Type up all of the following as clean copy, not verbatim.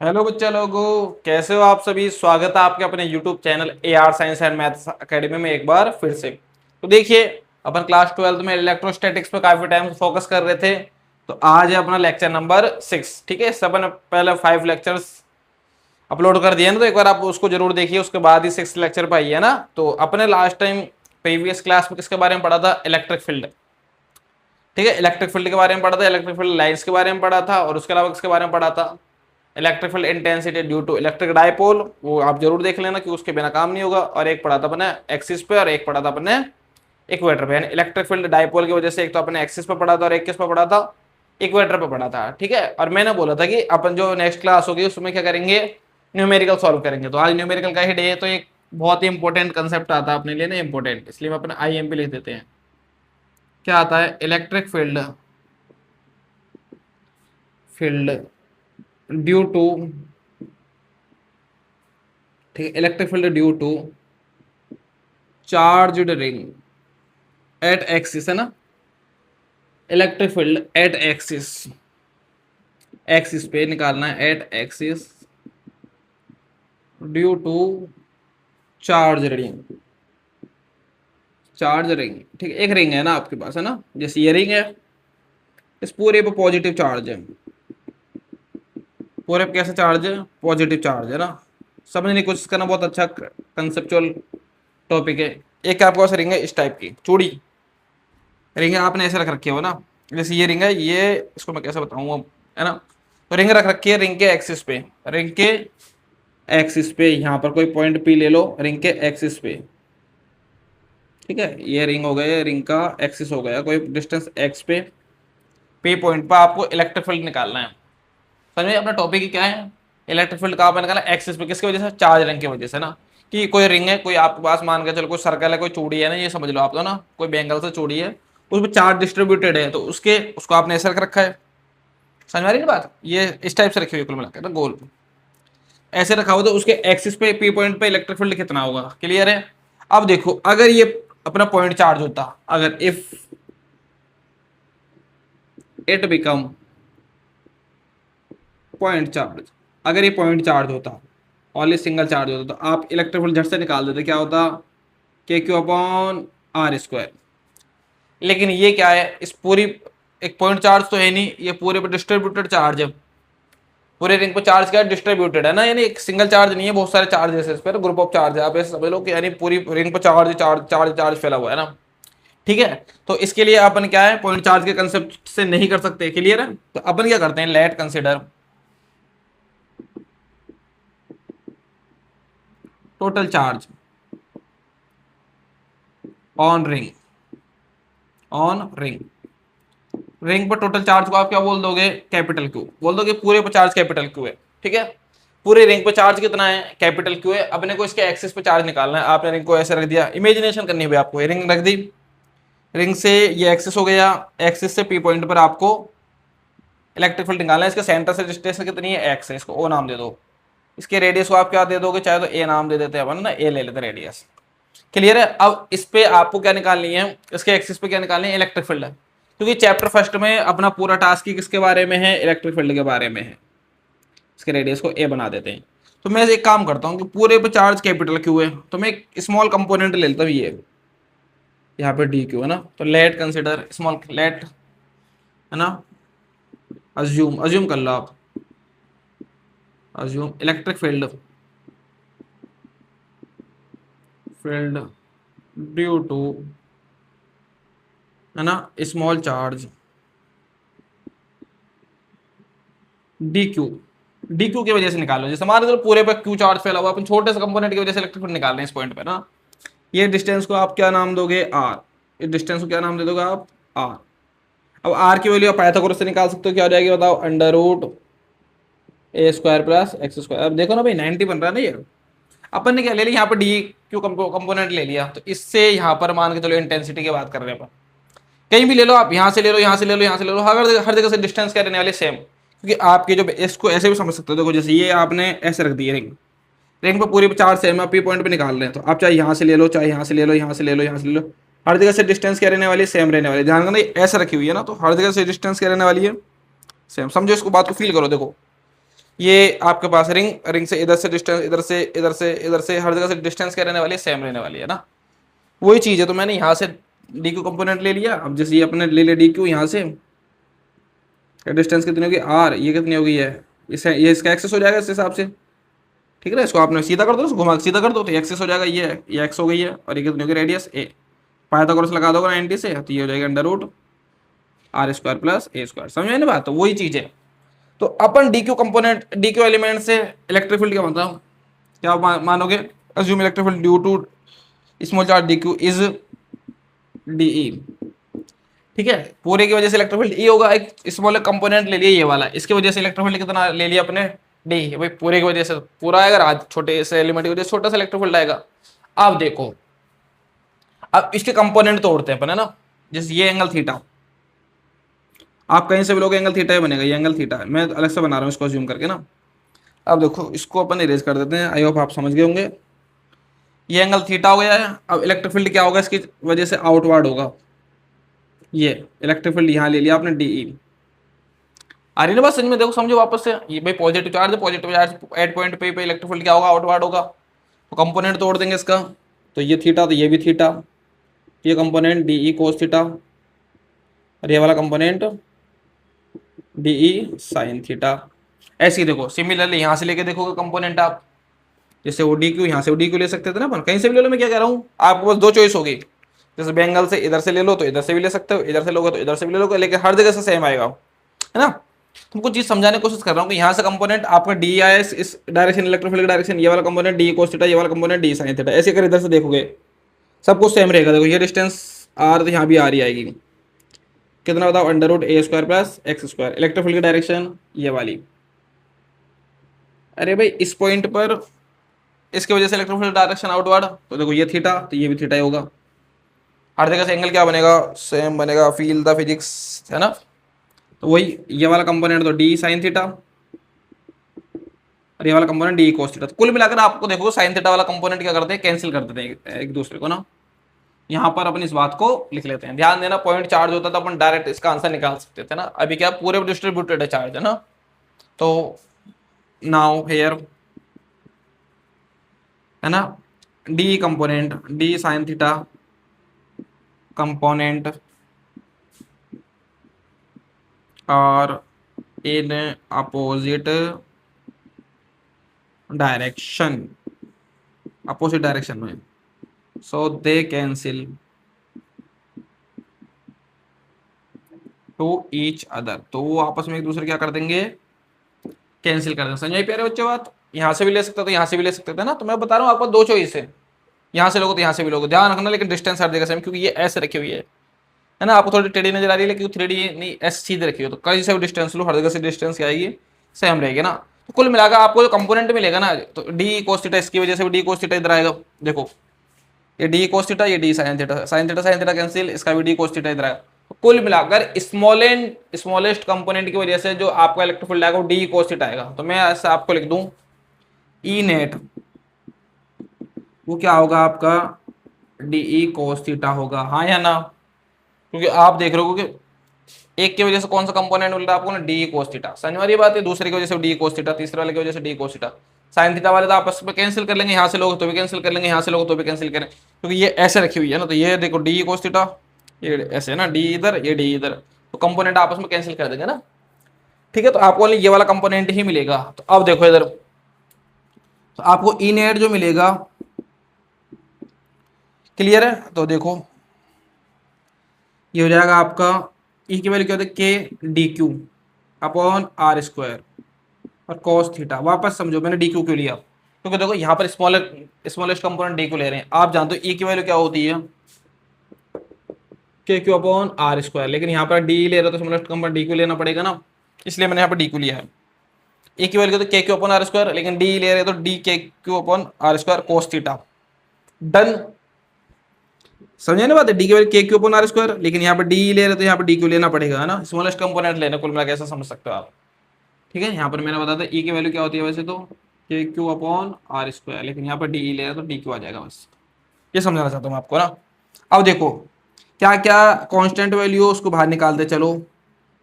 Hello बच्चा लोगों, कैसे हो आप सभी। स्वागत है आपके अपने YouTube channel AR science and maths academy में एक बार फिर से। तो देखिए, अपन क्लास 12 में इलेक्ट्रोस्टैटिक्स पे काफी टाइम से फोकस कर रहे थे। तो आज है अपना लेक्चर नंबर 6। ठीक है, सब अपन पहले 5 लेक्चर्स अपलोड कर दिए ना, तो एक बार आप उसको जरूर देखिए, उसके बाद ही 6 लेक्चर पे आई है ना। तो अपने लास्ट टाइम प्रीवियस क्लास में किसके बारे में पढ़ा था? Electric field. ठीक है, इलेक्ट्रिक फील्ड के बारे में पढ़ा था, इलेक्ट्रिक फील्ड लाइन्स के बारे में पढ़ा था, और उसके अलावा किसके बारे में पढ़ा था? Electric field intensity due to electric dipole. वो आप जरूर देख लेना कि उसके बिना काम नहीं होगा। और एक पढ़ा था अपने एक्सिस पे और एक पढ़ा था अपने इक्वेटर पे। यानी इलेक्ट्रिक फील्ड डायपोल की वजह से एक तो अपने एक्सिस पे पढ़ा था और एक किस पे पढ़ा था? इक्वेटर पे पढ़ा था। ठीक है, और मैंने बोला था कि अपन जो नेक्स्ट क्लास होगी उसमें क्या करेंगे? न्यूमेरिकल सॉल्व करेंगे। तो आज न्यूमेरिकल का ही डे है, तो एक बहुत ही इंपॉर्टेंट कंसेप्ट आता है अपने लिए ना, इंपॉर्टेंट, इसलिए हम अपने IMP लिख देते हैं। क्या आता है? Electric field, field due to, ठीक है, electric field due to charged ring at axis, है ना। Electric field at axis, axis पे निकालना है, at axis due to charge ring, charge ring. ठीक है, एक रिंग है ना आपके पास, है ना, जैसे ये रिंग है, इस पूरे पे पॉजिटिव चार्ज है। पूरे पे कैसे चार्ज है? पॉजिटिव चार्ज है ना। समझने की कोशिश करना, बहुत अच्छा कंसेप्चुअल टॉपिक है। एक आपके पास रिंग है इस टाइप की, चूड़ी रिंग है, आपने ऐसे रख रखी हो ना, जैसे ये रिंग है, ये इसको मैं कैसे बताऊँ अब, है ना। तो रिंग रख रखी है रिंग के एक्सिस पे, रिंग के एक्सिस पे, यहाँ पर कोई पॉइंट P ले लो रिंग के एक्सिस पे। ठीक है, ये रिंग हो गया, रिंग का एक्सिस हो गया, कोई डिस्टेंस x पे, P पॉइंट पर आपको इलेक्ट्रिक फील्ड निकालना है। समझिए अपना टॉपिक क्या है? इलेक्ट्रिक फील्ड कहाँ पे निकालना है? एक्सिस पे। किसकी वजह से? चार्ज रिंग की वजह से ना। कि कोई रिंग है, कोई आपके पास मान के चलो कोई सर्कल है, कोई चूड़ी है ना, ये समझ लो आप तो ना, कोई बैंगल से चूड़ी है, उसमें चार्ज डिस्ट्रीब्यूटेड है, तो उसके उसको आपने ऐसे रख रखा है। समझ में आ रही है ना बात? ये इस टाइप से रखी हुई है कुल मिलाकर ना, गोल ऐसे रखा हुआ, तो उसके एक्सिस पे P पॉइंट पे इलेक्ट्रिक फील्ड कितना होगा? क्लियर है। अब देखो, अगर ये अपना पॉइंट चार्ज होता, अगर if it become point charge, अगर ये पॉइंट चार्ज होता, ओनली सिंगल चार्ज होता, तो आप इलेक्ट्रिक फील्ड झट से निकाल देते। क्या होता? KQ/R²। लेकिन ये क्या है, इस पूरी, एक पॉइंट चार्ज तो है नहीं, ये पूरे पे डिस्ट्रीब्यूटेड चार्ज है। पूरे रिंग पे चार्ज क्या है? डिस्ट्रीब्यूटेड है ना, यानी एक सिंगल चार्ज नहीं है, बहुत सारे चार्जेस है इस पर, ग्रुप ऑफ चार्ज है। आप ऐसे समझ लो कि यानी पूरी रिंग पे चार्ज चार्ज चार्ज चार्ज फैला हुआ है ना। ठीक है, तो इसके लिए अपन क्या है, पॉइंट चार्ज के कंसेप्ट से नहीं कर सकते। क्लियर है। तो अपन क्या करते हैं, late consider total charge on ring, on ring. Ring पर टोटल चार्ज को आप क्या बोल दोगे? कैपिटल Q बोल दोगे। पूरे पर चार्ज कैपिटल Q है। ठीक है, पूरे रिंग पे चार्ज कितना है? कैपिटल Q है। अपने को इसके एक्सिस पे चार्ज निकालना है। आपने रिंग को ऐसे रख दिया, इमेजिनेशन करनी है आपको, रिंग रख दी, रिंग से ये एक्सिस हो गया, एक्सिस से P पॉइंट पर आपको इलेक्ट्रिक फील्ड निकालना है। इसके सेंटर से डिस्टेंस कितनी है? x है, इसको O नाम दे दो। इसके रेडियस को आप क्या दे दोगे? चाहे तो A नाम दे देते हैं अपन ना, A ले लेते रेडियस। क्लियर है। अब इस पे आपको क्या निकालनी है? इसके एक्सिस पे क्या निकालनी है? इलेक्ट्रिक फील्ड है, क्योंकि चैप्टर फर्स्ट में अपना पूरा टास्क ही किसके बारे में है? इलेक्ट्रिक फील्ड के बारे में है। इसके रेडियस को A बना देते हैं। तो मैं एक काम करता हूँ कि पूरे पे चार्ज कैपिटल Q है, तो मैं एक स्मॉल कंपोनेंट ले लेता हूँ, ये यहाँ पे DQ है ना। तो लेट कंसिडर स्मॉल, लेट, है ना, अज्यूम, अज्यूम कर लो आप, assume electric field, field due to, है ना, स्मॉल चार्ज DQ। DQ की वजह से निकालो, जैसे हमारे तो पूरे पे Q चार्ज फैला हुआ, अपन छोटे से कंपोनेंट की वजह से इलेक्ट्रिक फील्ड निकाल रहे हैं इस पॉइंट पे ना। ये डिस्टेंस को आप क्या नाम दोगे? R। इस डिस्टेंस को क्या नाम दे दोगे आप? R। अब R की वैल्यू आप पाइथागोरस से निकाल सकते हो, क्या हो जाएगी बताओ? √A² plus x²। अब देखो ना भाई, 90 बन रहा है ना ये। अपन ने क्या ले लिया यहाँ पर? DQ कंपोनेंट ले लिया, तो इससे यहाँ पर मान के चलो इंटेंसिटी की बात कर रहे हैं अपन। कहीं भी ले लो आप, यहाँ से ले लो, यहाँ से ले लो, यहाँ से ले लो, हर जगह से डिस्टेंस क्या रहने वाले? सेम। क्योंकि आपके जो इसको ऐसे भी समझ सकते हो, देखो जैसे ये आपने ऐसे रख दिया रिंग, रिंग पे पूरी चार सेम आप P पॉइंट पे निकाल रहे हैं, तो आप चाहे यहाँ से ले लो, चाहे यहाँ से ले लो, यहाँ से ले लो, यहाँ से ले लो, हर जगह से डिस्टेंस क्या रहने वाली है? सेम रहने वाली है। ध्यान रखना, ऐसे रखी हुई है ना, तो हर जगह से डिस्टेंस क्या रहने वाली है? सेम। समझो इसको, बात को फील करो। देखो ये आपके पास रिंग, रिंग से इधर से डिस्टेंस, इधर से इधर से इधर से हर जगह से डिस्टेंस क्या रहने वाली है, सेम रहने वाली है ना। वही चीज है, तो मैंने यहाँ से डी क्यू कंपोनेंट ले लिया। अब जैसे ये अपने ले लिया डी क्यू, यहाँ से डिस्टेंस कितनी होगी आर, ये कितनी होगी है, इसे ये इसका एक्सेस हो जाएगा इस हिसाब से। ठीक है ना, इसको आपने सीधा कर दो, इसको घुमा के सीधा कर दो तो एक्सेस हो जाएगा, ये एक्स हो गई है, और ये कितनी होगी रेडियस ए। पाइथागोरस लगा दोगे 90 से तो ये हो जाएगा under root R square plus A square. समझ में ना बात, तो वही चीज है। तो अपन d q component, d q element से इलेक्ट्रिक फील्ड क्या बनता है, क्या मानोगे, assume electric field due to small charge d q is d E. ठीक है, पूरे की वजह से इलेक्ट्रिक फील्ड ई होगा, एक स्मॉल कंपोनेंट ले लिया ये वाला, इसकी वजह से इलेक्ट्रिक फील्ड कितना ले लिया अपने डी, भाई पूरे की वजह से पूरा आएगा, आज छोटे से एलिमेंट की वजह से छोटा सा इलेक्ट्रिक फील्ड आएगा। अब देखो, अब इसके कंपोनेंट तोड़ते हैं अपन, है ना। जैसे ये एंगल थीटा, आप कहीं से भी लोग एंगल थीटा ही बनेगा, ये एंगल थीटा है, मैं अलग से बना रहा हूँ इसको अज्यूम करके ना। अब देखो इसको अपन इरेज कर देते हैं, आई होप आप समझ गए होंगे। ये एंगल थीटा हो गया है। अब इलेक्ट्रिक फील्ड क्या होगा, इसकी वजह से आउटवर्ड होगा, ये इलेक्ट्रिक फील्ड यहाँ ले लिया आपने डीई। आ रही ना बात समझ में, देखो समझो वापस से, ये भाई पॉजिटिव चार्ज है, पॉजिटिव चार्ज एट पॉइंट पे इलेक्ट्रिक फील्ड क्या होगा, आउटवर्ड होगा। तो कंपोनेंट तोड़ देंगे इसका, तो ये थीटा तो ये भी थीटा, ये कंपोनेंट डीई कोस थीटा, और ये वाला कंपोनेंट डीई साइन थीटा। ऐसे ही देखो सिमिलरली यहाँ से लेके देखोगे कंपोनेंट आप, जैसे वो डी क्यू, यहाँ से वो डी क्यू ले सकते थे ना अपन, कहीं से भी ले लो। मैं क्या कह रहा हूँ, आपको बस दो चॉइस होगी, जैसे बेंगल से इधर से ले लो तो इधर से भी ले सकते हो, इधर से लोगे तो इधर से भी ले लो, लेकिन हर जगह से सेम आएगा, है ना। तुमको चीज समझाने की कोशिश कर रहा हूँ कि यहाँ से कंपोनेंट आपका डी आई एस इस डायरेक्शन इलेक्ट्रोफिलिक डायरेक्शन, ये वाला कंपोनेंट डी कोस थीटा, ये वाला कंपोनेंट डी साइन थीटा। ऐसे अगर इधर से देखोगे सब कुछ सेम रहेगा। देखो ये डिस्टेंस आर, तो यहाँ भी आर ही आएगी, कितना बताओ, under root A square plus X square. Electrophilic की डायरेक्शन ये वाली, अरे भाई इस पॉइंट पर इसकी वजह से इलेक्ट्रोफिलिक डायरेक्शन आउटवर्ड, तो देखो ये थीटा तो ये भी थीटा ही होगा, हर जगह से एंगल क्या बनेगा, सेम बनेगा, फील द फिजिक्स, है ना। तो वही ये वाला कंपोनेंट तो डी साइन थीटा, और ये वाला कंपोनेंट डी कोस थीटा। तो कुल मिलाकर आपको देखो साइन थीटा वाला कंपोनेंट क्या करते हैं, कैंसिल कर देते हैं एक दूसरे को ना। यहाँ पर अपन इस बात को लिख लेते हैं, ध्यान देना, पॉइंट चार्ज होता था अपन डायरेक्ट इसका आंसर निकाल सकते थे ना, अभी क्या पूरे डिस्ट्रीब्यूटेड है चार्ज, है ना। तो नाउ हेयर, है ना, d component d sine theta component और in opposite direction, opposite direction में, so they cancel to each other. तो वो आपस में एक दूसरे क्या कर देंगे, कैंसिल कर देंगे। समझ प्यारे बच्चे बात, यहाँ से भी ले सकते थे, यहाँ से भी ले सकते थे ना। तो मैं बता रहा हूँ आपको दो चॉइस है, यहाँ से लोगो तो यहाँ से भी लोगो, ध्यान रखना, लेकिन डिस्टेंस हर जगह सेम, क्योंकि ये ऐसे रखी हुई है ना। आपको थोड़ी टेढ़ी नजर आ रही है, लेकिन 3D नहीं एस सीधे रखी हो, तो कहीं से भी डिस्टेंस लो, हर जगह से डिस्टेंस क्या आएगी, सेम रहेगी ना। तो कुल मिलाकर आपको जो कंपोनेंट मिलेगा ना, तो डी कोस थीटा, इसकी वजह से भी डी कोस थीटा इधर आएगा। देखो ये डी कोस थीटा, ये D sine theta, sine theta sine theta cancel, इसका भी डी कोस थीटा इधर आएगा। तो कुल मिलाकर स्मॉलेस्ट कंपोनेंट की वजह से जो आपका इलेक्ट्रिक फील्ड आएगा वो डी कोस थीटा आएगा। तो मैं ऐसा आपको लिख दूं, ई नेट वो क्या होगा आपका, डी कोस थीटा होगा, हाँ या ना। क्योंकि आप देख रहे हो कि एक की वजह से कौन सा कंपोनेंट मिल रहा है आपको ना, डी कोस थीटा, समझ वाली बात है। दूसरे की वजह से डी कोस थीटा, तीसरे वाले की वजह से d cos theta. Sine theta वाले तो आपस में कैंसिल कर लेंगे, यहाँ से लोग तो भी कैंसिल कर लेंगे, यहाँ से लोग तो भी कैंसिल करें, क्योंकि ये ऐसे रखी हुई है ना। तो ये देखो डी कोस थीटा, ये ऐसे है ना, डी इधर ये डी इधर, तो कंपोनेंट आपस में कैंसिल कर देंगे ना। ठीक है, तो आपको ये वाला कंपोनेंट ही मिलेगा। तो अब देखो इधर, तो आपको ई नेट जो मिलेगा, क्लियर है। तो देखो ये हो जाएगा आपका, ई की वैल्यू क्या होती है, K D Q upon R square और कॉस थीटा। वापस समझो मैंने डी क्यू क्यों लिया, क्योंकि देखो यहाँ पर स्मॉलेस्ट कंपोनेंट डी क्यू ले रहे हैं। आप जानते हो ई की वैल्यू क्या होती है, के क्यू अपॉन आर स्क्वायर, लेकिन यहाँ पर डी ले रहे हो तो स्मॉलेस्ट कंपोनेंट डी क्यू लेना पड़ेगा ना, इसलिए मैंने यहाँ पर डी क्यू लिया है। ए की वैल्यू तो K Q upon R square, लेकिन डी ले रहे तो D K Q upon R square cos theta. Done, समझे ना बात है, डी की वैल्यू के क्यू अपॉन आर स्क्वायर, लेकिन यहाँ पर डी ले रहे तो यहाँ पर डी क्यू लेना पड़ेगा, है ना, स्मॉलेस्ट कंपोनेंट लेना। कुल मिला के ऐसा समझ सकते हो आप। ठीक है, यहाँ पर मैंने बताया था ई की वैल्यू क्या होती है वैसे तो K Q upon R square, लेकिन यहाँ पर डी ले रहे तो डी क्यू आ जाएगा, बस ये समझाना चाहता हूँ आपको ना। अब देखो क्या क्या कांस्टेंट वैल्यू उसको बाहर निकालते चलो।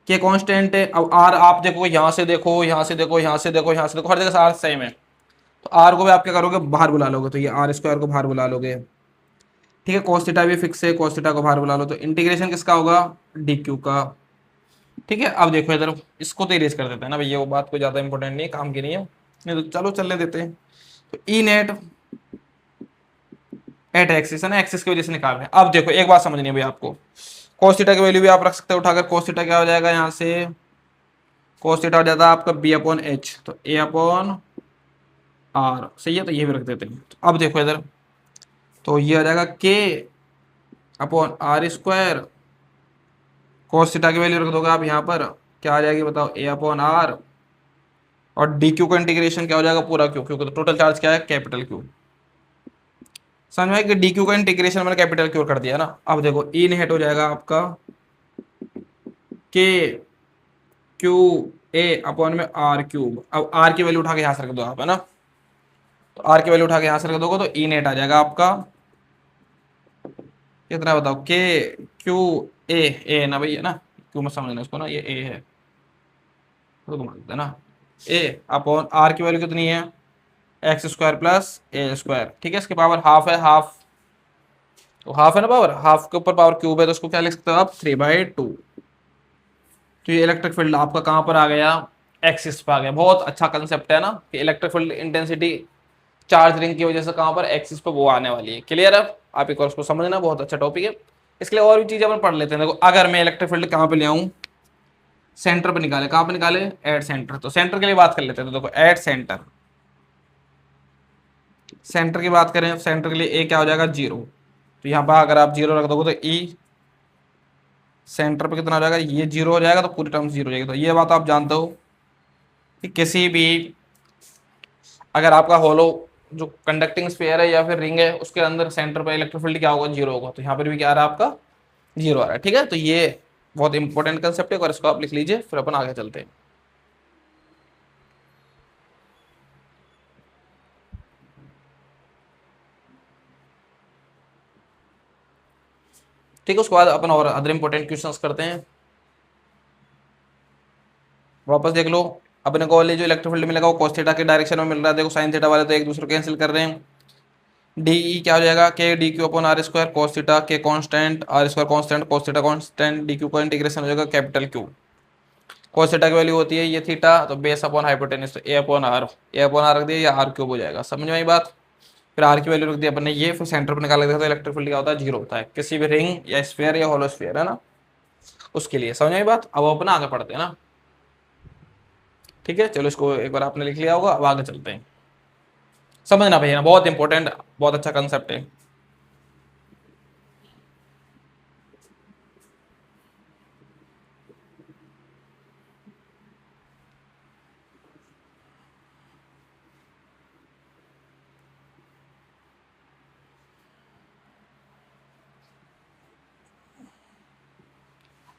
के कांस्टेंट है। अब आर आप देखो, यहाँ से देखो, यहाँ से देखो, यहाँ से देखो, यहाँ से देखो, हर जगह आर सेम है। तो आर को भी आप क्या करोगे, बाहर बुला लोगे, तो ये आर स्क्वायर को बाहर बुला लोगे। ठीक है, cos थीटा भी फिक्स है, cos थीटा को बाहर बुला लो, तो इंटीग्रेशन किसका होगा, डी क्यू का। ठीक है, अब देखो इधर, इसको तो इरेज कर देते हैं ना भैया, वो बात कोई ज्यादा इंपॉर्टेंट नहीं है, काम की नहीं है, नहीं तो चलो चलने देते हैं। तो ई नेट एट एक्सिस है ना, एक्सिस की वजह से निकाल रहे हैं। अब देखो एक बात समझनी है भैया आपको, cos थीटा की वैल्यू भी आप रख सकते हो उठाकर। cos थीटा क्या हो जाएगा, यहाँ से cos थीटा हो जाता है आपका बी अपॉन एच, तो ए अपॉन आर, सही है, तो ये भी रख देते हैं। तो अब देखो इधर, तो ये हो जाएगा K upon R square, cos theta की वैल्यू रख दोगे आप यहाँ पर, क्या आ जाएगी बताओ, ए अपॉन आर, और डी क्यू का इंटीग्रेशन क्या हो जाएगा, पूरा क्यू, क्योंकि तो टोटल चार्ज क्या है, कैपिटल क्यू। समझ में कि डी क्यू का इंटीग्रेशन मैंने कैपिटल क्यू कर दिया ना। अब देखो ई नेट हो जाएगा आपका के क्यू ए अपॉन में आर क्यूब। अब आर की वैल्यू उठा के यहाँ से रख दो आप, है ना, तो आर की वैल्यू उठा के यहाँ से रख दोगे तो ई नेट आ जाएगा आपका कितना बताओ, के क्यू ए ना भैया ना, क्यू में समझना इसको ना, ये ए है तो घुमा देते ना, ए अपॉन आर की वैल्यू कितनी है, x square plus A square. ठीक है, इसके पावर हाफ है, हाफ तो हाफ है ना पावर, हाफ के ऊपर पावर क्यूब है, तो उसको क्या लिख सकते हो आप, 3/2। तो ये इलेक्ट्रिक फील्ड आपका कहाँ पर आ गया, एक्सिस पे आ गया। बहुत अच्छा कंसेप्ट है ना कि electric field intensity charge ring की वजह से कहाँ पर, एक्सिस पे वो आने वाली है। क्लियर है, आप एक बार उसको समझना, बहुत अच्छा टॉपिक है। इसके लिए और भी चीजें अपन पढ़ लेते हैं। देखो अगर मैं इलेक्ट्रिक फील्ड कहाँ पे ले आऊँ, सेंटर पे निकाले, कहाँ पे निकाले, एट सेंटर। तो सेंटर के लिए बात कर लेते हैं, तो देखो एट सेंटर, सेंटर की बात करें, सेंटर के लिए ए क्या हो जाएगा, 0। तो यहाँ पर अगर आप 0 रख दोगे तो ई सेंटर पे कितना हो जाएगा, ये 0 हो जाएगा, तो पूरी टर्म 0 हो जाएगी। तो ये बात आप जानते हो कि किसी भी, अगर आपका होलो जो कंडक्टिंग स्फीयर है या फिर रिंग है, उसके अंदर सेंटर पर इलेक्ट्रिक फील्ड क्या होगा, 0 होगा। तो यहाँ पर भी क्या आ रहा है आपका, 0 आ रहा है। ठीक है, तो ये बहुत इंपॉर्टेंट कंसेप्ट है, और इसको आप लिख लीजिए, फिर अपन आगे चलते हैं। ठीक है, उसके बाद अपन और अदर इंपॉर्टेंट क्वेश्चंस करते हैं। वापस देख लो, अपने को जो इलेक्ट्रिक फील्ड मिलेगा वो cos थीटा के डायरेक्शन में मिल रहा है। देखो साइन थीटा वाले तो एक दूसरे को कैंसिल कर रहे हैं। डी ई क्या हो जाएगा, K D Q upon R square, cos theta के constant, R square constant, cos theta constant, d Q का इंटीग्रेशन हो जाएगा कैपिटल क्यू। cos थीटा की वैल्यू होती है ये थीटा, तो बेस अपॉन हाइपोटेनस, तो ए अपॉन आर रख दिया, या आर क्यूब हो जाएगा। समझ में आई बात। फिर आर की वैल्यू रख दी अपन ने ये, फिर सेंटर पर निकाल दिया, तो इलेक्ट्रिक फील्ड क्या होता है, 0 होता है, किसी भी रिंग या स्फीयर या होलो स्फीयर, है ना, उसके लिए। समझ में आई बात। अब अपना आगे पढ़ते हैं ना। ठीक है, चलो इसको एक बार आपने लिख लिया होगा, अब आगे चलते हैं। समझना भैया, बहुत इंपॉर्टेंट, बहुत अच्छा कंसेप्ट है।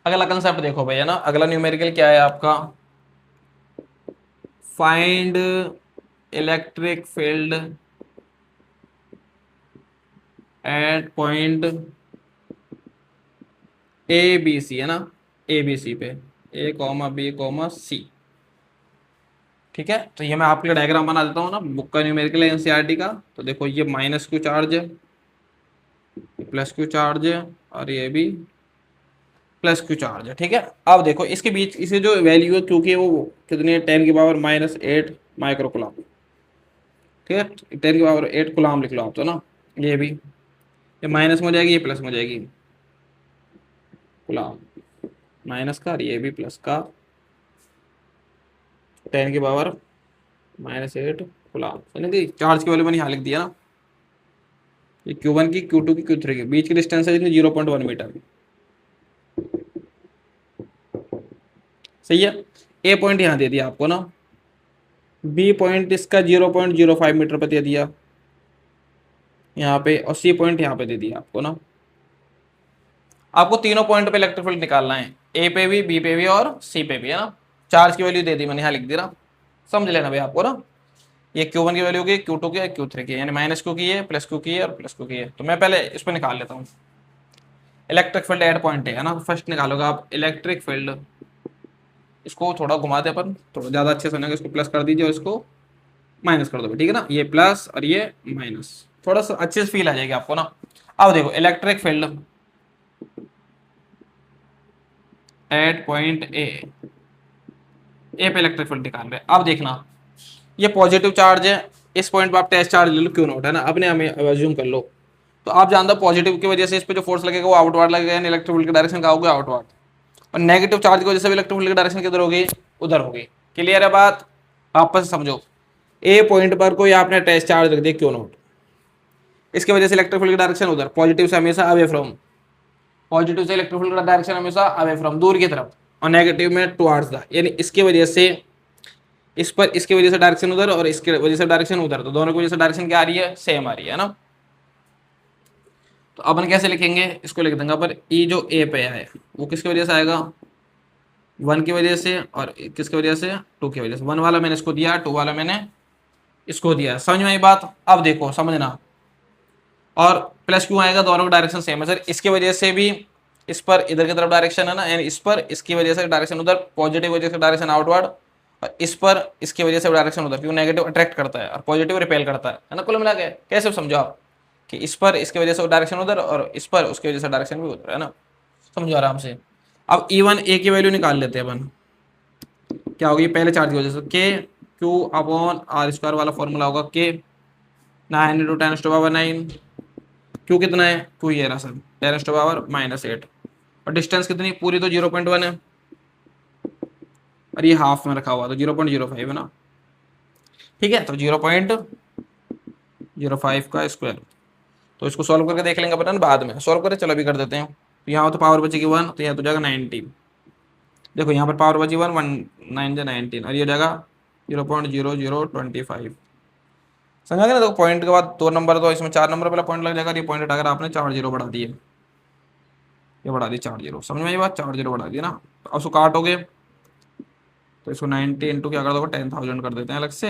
अगला कंसेप्ट देखो भैया ना, अगला न्यूमेरिकल क्या है आपका, find electric field at point A B C, है ना, ए बी सी पे, A comma B comma C. ठीक है, तो ये मैं आपके लिए डायग्राम बना देता हूँ ना, बुक का न्यूमेरिकल है एनसीईआरटी का। तो देखो ये माइनस क्यू चार्ज है, प्लस क्यू चार्ज है, और ये भी प्लस क्यू चार्ज है। ठीक है, अब देखो इसके बीच इसे जो वैल्यू है, क्योंकि वो कितनी है, 10⁻⁻8 माइक्रोकुलाम। ठीक है, 10⁻8 कुलाम लिख लो आप, तो ना ये भी, ये माइनस में हो जाएगी, ये प्लस में हो जाएगी, कुलाम माइनस का, और ये भी प्लस का, 10⁻⁻8 कुलाम। समझ, चार्ज की वैल्यू मैंने यहाँ लिख दिया ना, ये Q1 की, Q2 की, Q3 की, बीच की डिस्टेंस है 0.1 मीटर। सही है, ए पॉइंट यहाँ दे दिया आपको ना, बी पॉइंट इसका 0.05 मीटर पे दे दिया यहाँ पे, और सी पॉइंट यहाँ पे दे दिया आपको ना। आपको तीनों पॉइंट पे इलेक्ट्रिक फील्ड निकालना है, ए पे भी, बी पे भी और सी पे भी, है ना। चार्ज की वैल्यू दे दी मैंने, यहाँ लिख दी ना, समझ लेना भाई आपको ना। ये Q1 की वैल्यू की, Q2 की, Q3 की, यानी माइनस क्यू की है, प्लस क्यू की है, और प्लस क्यू की है। तो मैं पहले इस पर निकाल लेता हूँ, इलेक्ट्रिक फील्ड एट पॉइंट है ना। फर्स्ट निकालोगे आप इलेक्ट्रिक फील्ड इसको थोड़ा घुमा दे अपन, थोड़ा ज़्यादा अच्छे से समझेंगे, इसको प्लस कर दीजिए और इसको माइनस कर दो, ठीक है ना, ये प्लस और ये माइनस, थोड़ा सा अच्छे से फील आ जाएगी आपको ना। अब देखो इलेक्ट्रिक फील्ड एट पॉइंट ए पे इलेक्ट्रिक फील्ड निकाल रहे हैं। अब देखना ये पॉजिटिव चार्ज है, इस पॉइंट पे आप टेस्ट चार्ज ले लो क्यों नॉट, है ना, अपने हमें अज्यूम कर लो। तो आप जानते हो पॉजिटिव की वजह से इस पे जो फोर्स लगेगा वो आउटवर्ड लगेगा, यानी इलेक्ट्रिक फील्ड की डायरेक्शन का होगा आउटवर्ड, और नेगेटिव चार्ज की वजह से भी इलेक्ट्रिक फील्ड की डायरेक्शन किधर होगी, उधर होगी। क्लियर है बात, वापस से समझो। ए पॉइंट पर कोई आपने टेस्ट चार्ज रख दिया क्यों नॉट, इसकी वजह से इलेक्ट्रिक फील्ड की डायरेक्शन उधर, पॉजिटिव से हमेशा अवे फ्रॉम, पॉजिटिव से इलेक्ट्रिक फील्ड का डायरेक्शन हमेशा अवे फ्रॉम, दूर की तरफ, और नेगेटिव में टुवर्ड्स द, यानी इसकी वजह से इस पर, इसकी वजह से डायरेक्शन उधर और इसकी वजह से डायरेक्शन उधर, तो दोनों की वजह से डायरेक्शन क्या आ रही है, सेम आ रही है ना। तो अपन कैसे लिखेंगे, इसको लिख देंगे पर ई जो ए पे है वो किसकी वजह से आएगा, 1 की वजह से, और किसकी वजह से, 2 की वजह से। 1 वाला मैंने इसको दिया, 2 वाला मैंने इसको दिया, समझ में आई बात। अब देखो समझना, और प्लस क्यों आएगा, दोनों का डायरेक्शन सेम है सर, इसकी वजह से भी इस पर इधर की तरफ डायरेक्शन है ना, यानी इस पर इसकी वजह से डायरेक्शन उधर, पॉजिटिव वजह से डायरेक्शन आउटवर्ड, और इस पर इसकी वजह से डायरेक्शन उधर, क्योंकि नेगेटिव अट्रैक्ट करता है और पॉजिटिव रिपेल करता है ना। कुल मिला के कैसे समझो आप कि इस पर इसकी वजह से डायरेक्शन उधर और इस पर उसकी वजह से डायरेक्शन भी उधर, है ना, समझो आराम से। अब E1 ए की वैल्यू निकाल लेते हैं अपन, क्या होगी, पहले चार्ज की वजह से के क्यू अपॉन आर स्क्वायर वाला फॉर्मूला होगा, के 9 इंटू 10⁻⁹, क्यू कितना है, क्यू ये रहा सर 10⁻⁻8, और डिस्टेंस कितनी पूरी, तो 0.1 है, और ये हाफ में रखा हुआ तो 0.05 है ना, ठीक है, तो 0.05 का स्क्वायर। तो इसको सॉल्व करके देख लेंगे अपन बाद में, सॉल्व करें, चलो अभी कर देते हैं। तो यहाँ तो पावर बचेगी 1, तो यहाँ तो जाएगा 90, देखो यहाँ पर पावर बची 1, 9 से 19, और ये जाएगा 0.0025, समझा गया ना। तो पॉइंट के बाद 2 नंबर, तो इसमें 4 नंबर वाला पॉइंट लग जाएगा, ये पॉइंट हटाकर आपने 4 जीरो बढ़ा दिए, ये बढ़ा दी 4 जीरो, समझ में ये बात, 4 जीरो बढ़ा दिया ना। तो अब उसको काटोगे तो इसको 90 इंटू क्या कर दोगे, 10,000 कर देते हैं, अलग से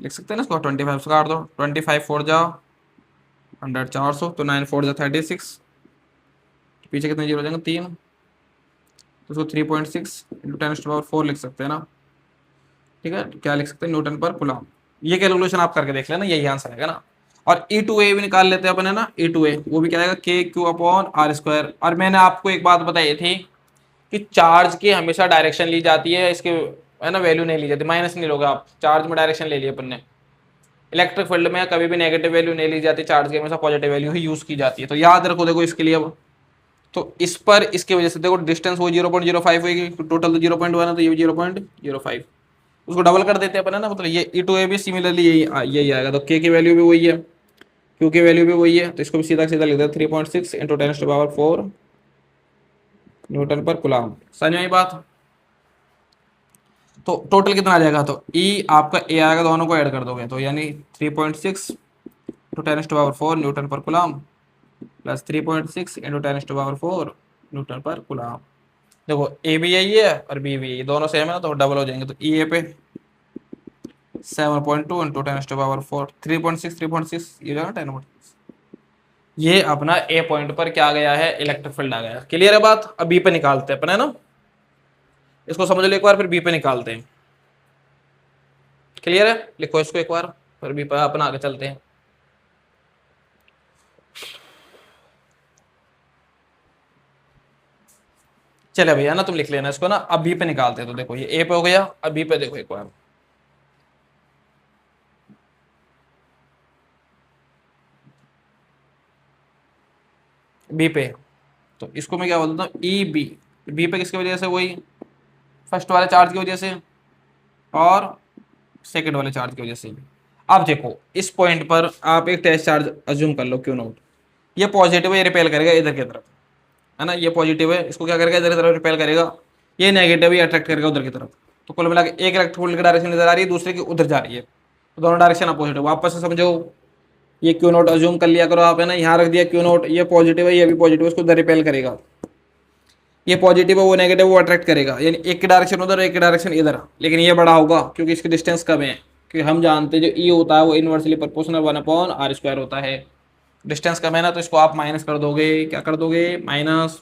लिख सकते हैं ना इसको, 25 से काट दो, 25 4 जाओ 100, 400, तो 9 4 जा 36, पीछे कितने जीरो हो जाएंगे, 3, तो उसको 3.6 इंटू 10⁻⁴ लिख सकते हैं ना, ठीक है, क्या लिख सकते हैं, न्यूटन पर कूलम। ये कैलकुलेशन आप करके देख लेना, यही आंसर आएगा ना। और E2A भी निकाल लेते हैं अपन, है ना, E2A वो भी क्या आएगा, के क्यू अपॉन आर स्क्वायर। और मैंने आपको एक बात बताई थी कि चार्ज की हमेशा डायरेक्शन ली जाती है, इसके है ना वैल्यू नहीं ली जाती, माइनस नहीं लोगे आप, चार्ज में डायरेक्शन ले लिया अपन ने। इलेक्ट्रिक फील्ड में कभी भी नेगेटिव वैल्यू नहीं ली जाती, चार्ज की हमेशा पॉजिटिव वैल्यू ही यूज की जाती है, तो याद रखो। देखो इसके लिए अब तो इस पर इसकी वजह से देखो डिस्टेंस वो 0.05 होगी, टोटल तो 0.1 है, तो ये भी 0.05, उसको डबल कर देते हैं अपन, है ना, मतलब ये E2A भी सिमिलरली यही आएगा। तो के की वैल्यू भी वही है, क्यू की वैल्यू भी वही है, तो इसको भी सीधा सीधा लिख देते हैं 3.6 इंटू 10⁻⁴ न्यूटन पर कूलम। समझ में आई बात। तो टोटल कितना आ जाएगा, तो E आपका A आएगा, दोनों को ऐड कर दोगे तो यानी 3.6 इंटू 10⁻⁴ न्यूटन पर कूलम प्लस 3.6 इंटू 10⁻⁴ न्यूटन पर कूलम। देखो ए भी यही है और बी भी यही, दोनों सेम है ना, तो डबल हो जाएंगे। तो ई ए पे 7.2 इंटू 10⁻⁴, 3.6 3.6 ये जाएगा 10। ये अपना ए पॉइंट पर क्या गया है, इलेक्ट्रिक फील्ड आ गया। क्लियर है बात। अब बी पे निकालते हैं अपन, है ना, इसको समझ लो एक बार, फिर बी पे निकालते हैं। क्लियर है, लिखो इसको एक बार, फिर बी पे अपन आगे चलते हैं। चले भैया ना, तुम लिख लेना इसको ना। अब बी पे निकालते हैं, तो देखो ये ए पे हो गया, अब बी पे देखो एक बार। बी पे तो इसको मैं क्या बोलता हूँ, ई बी। बी पे किसकी वजह से, वही फर्स्ट वाले चार्ज की वजह से और सेकंड वाले चार्ज की वजह से। अब देखो इस पॉइंट पर आप एक टेस्ट चार्ज अज्यूम कर लो, क्यों नोट, ये पॉजिटिव है, ये रिपेल करेगा इधर की तरफ, है ना, ये पॉजिटिव है, इसको क्या करेगा, इधर की तरफ रिपेल करेगा, ये नेगेटिव, ये अट्रैक्ट करेगा उधर की तरफ। तो कुल मिला के एक इलेक्ट्रिक फील्ड की डायरेक्शन इधर आ रही है, दूसरे की उधर जा रही है, तो दोनों डायरेक्शन अपोजिट है। वापस से समझो, ये क्यू नोट अज्यूम कर लिया करो आप, है ना, यहाँ रख दिया क्यू नोट, ये पॉजिटिव है, ये भी पॉजिटिव है, इसको उधर रिपेल करेगा, ये पॉजिटिव है, वो नेगेटिव, वो अट्रैक्ट करेगा, यानी एक की डायरेक्शन उधर, एक की डायरेक्शन इधर, लेकिन ये बड़ा होगा क्योंकि इसकी डिस्टेंस कम है। क्योंकि हम जानते हैं जो ई होता है वो इनवर्सली प्रोपोर्शनल 1/r² होता है। डिस्टेंस कम है ना, तो इसको आप माइनस कर दोगे, क्या कर दोगे, माइनस,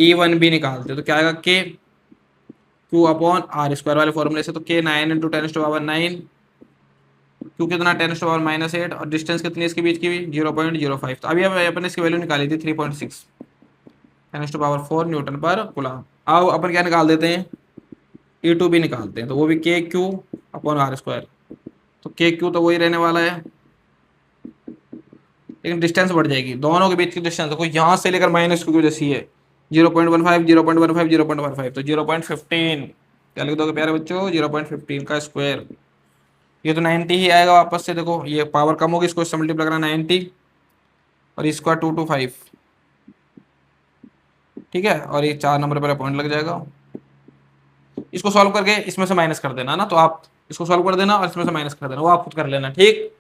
E1 भी निकालते तो क्या आएगा, के क्यू अपॉन आर स्क्वायर वाले फॉर्मूले से। तो के 9 इंटू 10⁻9, क्यू कितना 10⁻−8, और डिस्टेंस कितनी है इसके बीच की भी 0.05। तो अभी अपन इसकी वैल्यू निकाली थी 3.6 10⁻4 न्यूटन पर कूलम। अब अपन क्या निकाल देते हैं, E2 भी निकालते हैं, तो वो भी के क्यू अपॉन आर स्क्वायर। तो के क्यू तो वही रहने वाला है, लेकिन डिस्टेंस बढ़ जाएगी, दोनों के बीच की डिस्टेंस देखो यहाँ से लेकर माइनस क्यू जैसी है, 0.15 0.15 0.15, तो 0.15 क्या लिख दोगे प्यारे बच्चों, 0.15 का स्क्वायर। ये तो 90 ही आएगा वापस से, देखो ये पावर कम होगी, इसको इससे मल्टीप्लाई करना 90 और इसका 225, ठीक है, और ये 4 नंबर पर पॉइंट लग जाएगा। इसको सॉल्व करके इसमें से माइनस कर देना ना, तो आप इसको सॉल्व कर देना और इसमें से माइनस कर देना, वो आप खुद कर लेना, ठीक।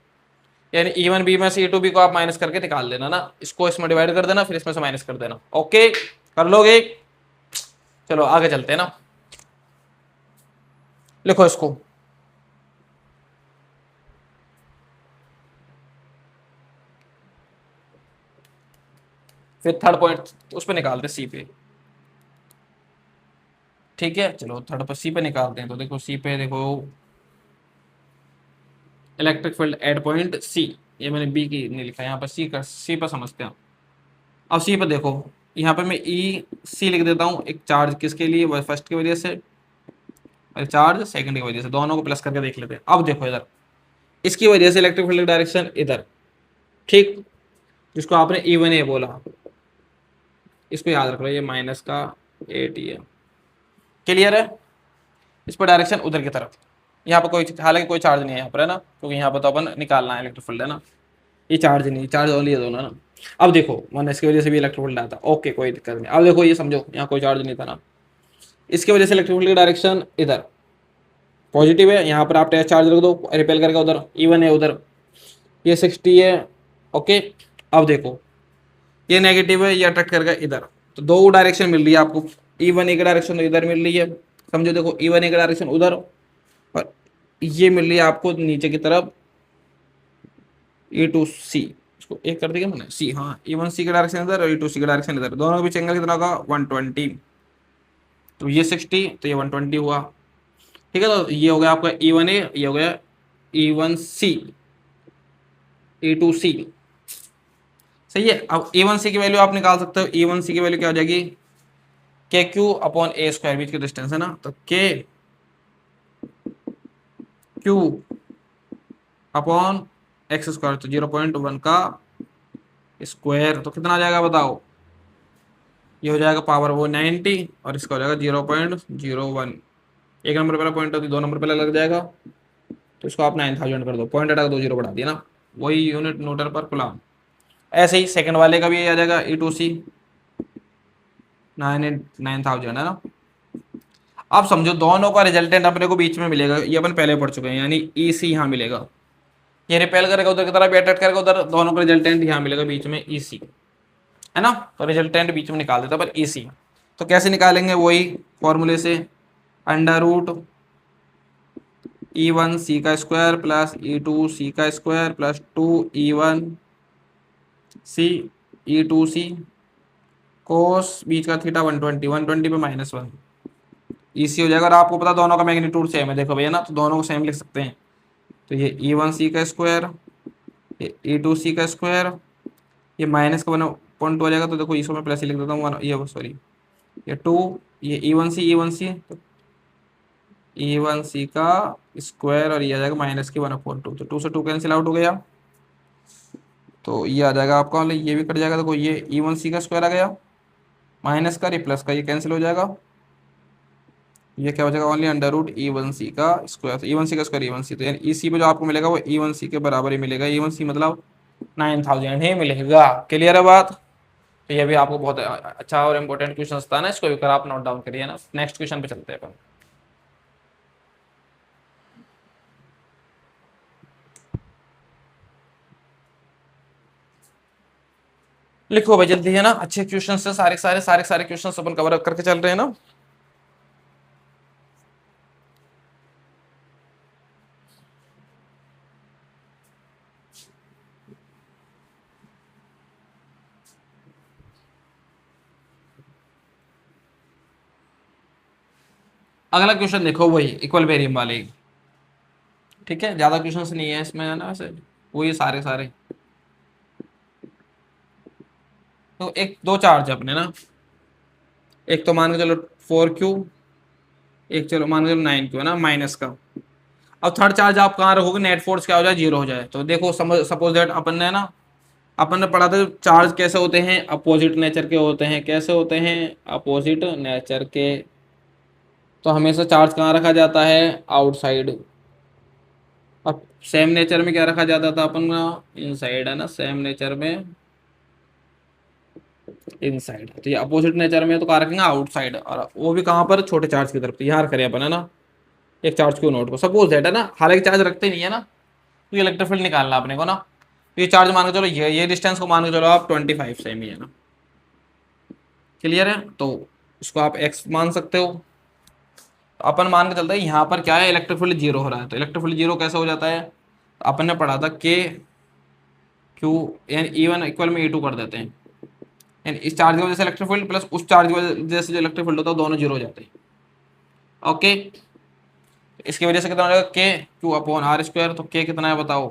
यानी E1 बी में से E2 बी को आप माइनस करके निकाल देना ना, इसको इसमें डिवाइड कर देना, फिर इसमें से माइनस कर देना। ओके, कर लोगे। चलो आगे चलते हैं ना, लिखो इसको। फिर थर्ड पॉइंट उस पर निकालते सी पे, ठीक है। चलो थर्ड पर सी पे निकालते हैं, तो देखो सी पे देखो electric field at point C, ये मैंने बी की नहीं लिखा, यहाँ पर सी का, सी पर समझते हैं। अब सी पर देखो, यहाँ पे मैं ई सी लिख देता हूँ, एक चार्ज किसके लिए, फर्स्ट की वजह से, और चार्ज सेकंड की वजह से, दोनों को प्लस करके देख लेते हैं। अब देखो इधर इसकी वजह से इलेक्ट्रिक फील्ड डायरेक्शन इधर, ठीक, जिसको आपने E1 ए बोला, इसको याद रख लो, ये माइनस का 8 है, क्लियर है। इस पर डायरेक्शन उधर की तरफ, यहाँ पर कोई, हालांकि कोई चार्ज नहीं है यहाँ पर, है ना, क्योंकि यहाँ पर तो अपन निकालना है इलेक्ट्रिक फील्ड, है ना, ये चार्ज नहीं, चार्ज ओनली ये दोनों ना। अब देखो माइनस की वजह से भी इलेक्ट्रिक फील्ड आता, ओके कोई दिक्कत नहीं। अब देखो ये समझो, यहाँ कोई चार्ज नहीं था ना, इसकी वजह से इलेक्ट्रिक फील्ड की डायरेक्शन इधर पॉजिटिव है, यहाँ पर आप टेस्ट चार्ज रख दो, रिपेल करके उधर E1 है उधर, ये 60 है, ओके। अब देखो ये नेगेटिव है, ये अट्रैक्ट कर गया इधर, तो दो डायरेक्शन मिल रही है आपको, E1 एक डायरेक्शन इधर मिल रही है, समझो, देखो E1 एक डायरेक्शन उधर, और ये मिल रही है आपको नीचे की तरफ E2C, इसको एक कर दिया मैंने सी, हाँ E1C का डायरेक्शन इधर और E2C का डायरेक्शन इधर, दोनों के बीच एंगल कितना होगा 120, तो ये 60 तो ये 120 हुआ, ठीक है। तो ये हो गया आपका E1A, ये हो गया E1C, E2C, सही है। अब E1C की वैल्यू आप निकाल सकते हो, E1C की वैल्यू क्या हो जाएगी, के क्यू अपॉन ए स्क्वायर, बीच की डिस्टेंस है ना, तो K Q upon x square, तो 0.1 का स्क्वायर, तो कितना आ जाएगा बताओ, ये हो जाएगा पावर वो 90, और इसका हो जाएगा 0.01, एक नंबर पहला पॉइंट होती, दो नंबर पहला लग जाएगा, तो इसको आप 9000 कर दो, पॉइंट हटा 2 जीरो बढ़ा दिया ना, वही यूनिट न्यूटन पर कूलम। ऐसे ही सेकंड वाले का भी आ जाएगा E2C 9000 है ना। अब समझो दोनों का रिजल्टेंट अपने को बीच में मिलेगा, ये अपन पहले पढ़ चुके हैं, यानी EC यहाँ मिलेगा, ये रिपेल करेगा उधर की तरफ, अट्रैक्ट करेगा उधर, दोनों का रिजल्टेंट यहाँ मिलेगा बीच में EC, है ना, तो रिजल्टेंट बीच में निकाल देता पर EC। तो कैसे निकालेंगे, वही फॉर्मूले से, अंडर रूट E1C का स्क्वायर प्लस E2C का स्क्वायर प्लस 2E1C E2C कोस बीच का थीटा 120, 120 पे -1 EC हो जाएगा, और आपको पता दोनों का मैग्नीट्यूड सेम है, देखो भैया ना, तो दोनों को सेम लिख सकते हैं, तो ये E1C का स्क्वायर, ये E2C का स्क्वायर, ये माइनस का 1.2 आ जाएगा, तो देखो इसको मैं प्लस ही लिख देता हूँ, ये सॉरी ये 2, ये E1C तो E1C का स्क्वायर, और ये आ जाएगा माइनस की 1/2, तो 2 से 2 कैंसिल आउट हो गया, तो ये आ जाएगा आपका, ये भी कट जाएगा, देखो ये E1C का स्क्वायर आ गया, माइनस का, ये प्लस का, ये कैंसिल हो जाएगा, ये क्या हो जाएगा ओनली अंडर रूट E1C का स्क्वायर, तो E1C का स्क्वायर E1C, तो यानी EC पे जो आपको मिलेगा वो E1C के बराबर ही मिलेगा, E1C मतलब 9000 ही मिलेगा, क्लियर है बात। तो ये भी आपको बहुत अच्छा और इम्पोर्टेंट क्वेश्चन था ना, इसको भी कर आप नोट डाउन करिए ना। नेक्स्ट क्वेश्चन पे चलते हैं अपन। लिखो भाई जल्दी, है ना, अच्छे क्वेश्चन से सारे क्वेश्चन अपन कवर करके चल रहे हैं ना। अगला क्वेश्चन देखो, वही इक्वल वेरिएबल वाले, ठीक है, ज्यादा क्वेश्चंस नहीं है इसमें, है ना, वैसे वही सारे सारे। तो एक दो चार्ज है अपने ना, एक तो मान के चलो 4Q, एक चलो मान के चलो 9Q, है ना, माइनस का। अब थर्ड चार्ज आप कहाँ रखोगे, नेट फोर्स क्या हो जाए, जीरो हो जाए। तो देखो सपोज दैट अपन ने ना, अपन ने पढ़ा था चार्ज कैसे होते हैं, अपोजिट नेचर के होते हैं। कैसे होते हैं, अपोजिट नेचर के। तो हमेशा चार्ज कहाँ रखा जाता है, आउटसाइड। अब सेम नेचर में क्या रखा जाता था अपन का, इनसाइड, है ना, सेम नेचर में इनसाइड। तो ये अपोजिट नेचर में तो कहाँ रखेंगे, आउटसाइड, और वो भी कहाँ पर, छोटे चार्ज की तरफ। तो यहाँ करें अपन, है ना, एक चार्ज को नोट को सपोज दैट, है ना, हालांकि चार्ज रखते नहीं है ना, तो इलेक्ट्रिक फील्ड निकालना अपने को ना। तो ये चार्ज मान के चलो, ये डिस्टेंस को मान के चलो आप 25 सेमी, है ना, क्लियर है। तो इसको आप एक्स मान सकते हो। तो अपन मान के चलते हैं यहाँ पर क्या है, इलेक्ट्रिक फील्ड जीरो हो रहा है। तो इलेक्ट्रिक फील्ड जीरो कैसे हो जाता है, तो अपन ने पढ़ा था के क्यू यानी E1 इक्वल में E2 कर देते हैं, यानी इस चार्ज की वजह से इलेक्ट्रिक फील्ड प्लस उस चार्ज की वजह से जो इलेक्ट्रिक फील्ड होता है, दोनों जीरो हो जाते हैं। ओके, इसकी वजह से कितना हो जाएगा, के क्यू अपॉन आर स्क्वायर। तो के कितना है बताओ,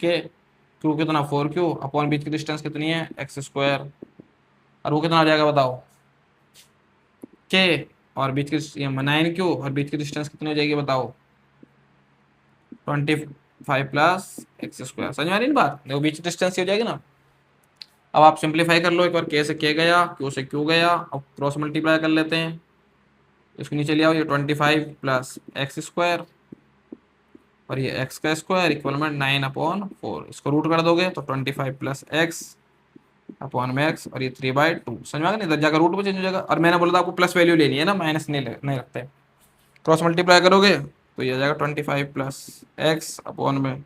के क्यू कितना 4Q अपॉन बीच की डिस्टेंस कितनी है, एक्स स्क्वायर। और वो कितना आ जाएगा बताओ, के और बीच की 9Q और बीच की डिस्टेंस कितनी हो जाएगी बताओ, 25 प्लस एक्स स्क्वायर। समझ में आ रही है बात, देखो बीच की डिस्टेंस हो जाएगी ना। अब आप सिंप्लीफाई कर लो, एक बार के से के गया, क्यू से क्यू गया, अब क्रॉस मल्टीप्लाई कर लेते हैं। इसको नीचे ले आओ, ये 25 प्लस एक्स स्क्वायर और ये एक्स का स्क्वायर इक्वल में 9/4। इसको रूट कर दोगे तो 25 प्लस एक्स अपॉन में एक्स, और ये 3/2। समझ में आ गया, नहीं इधर जाकर रूट में चेंज हो जाएगा। और मैंने बोला था आपको प्लस वैल्यू लेनी है ना, माइनस नहीं रखते। क्रॉस मल्टीप्लाई करोगे तो ये आ जाएगा 25 प्लस एक्स अपॉन में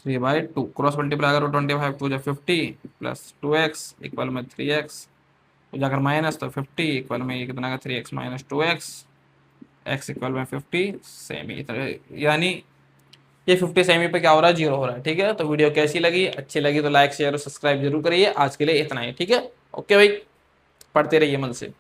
3/2। क्रॉस मल्टीप्लाई करो, 25 टू 50 प्लस 2x इक्वल में 3x, तो जाकर माइनस, तो 50 इक्वल में ये कितना का 3x minus 2x, x equal में 50 सेमी। यानी ये 50 सेमी पे क्या हो रहा है, जीरो हो रहा है। ठीक है, तो वीडियो कैसी लगी, अच्छी लगी तो लाइक शेयर और सब्सक्राइब जरूर करिए। आज के लिए इतना ही, ठीक है, ओके भाई, पढ़ते रहिए मन से।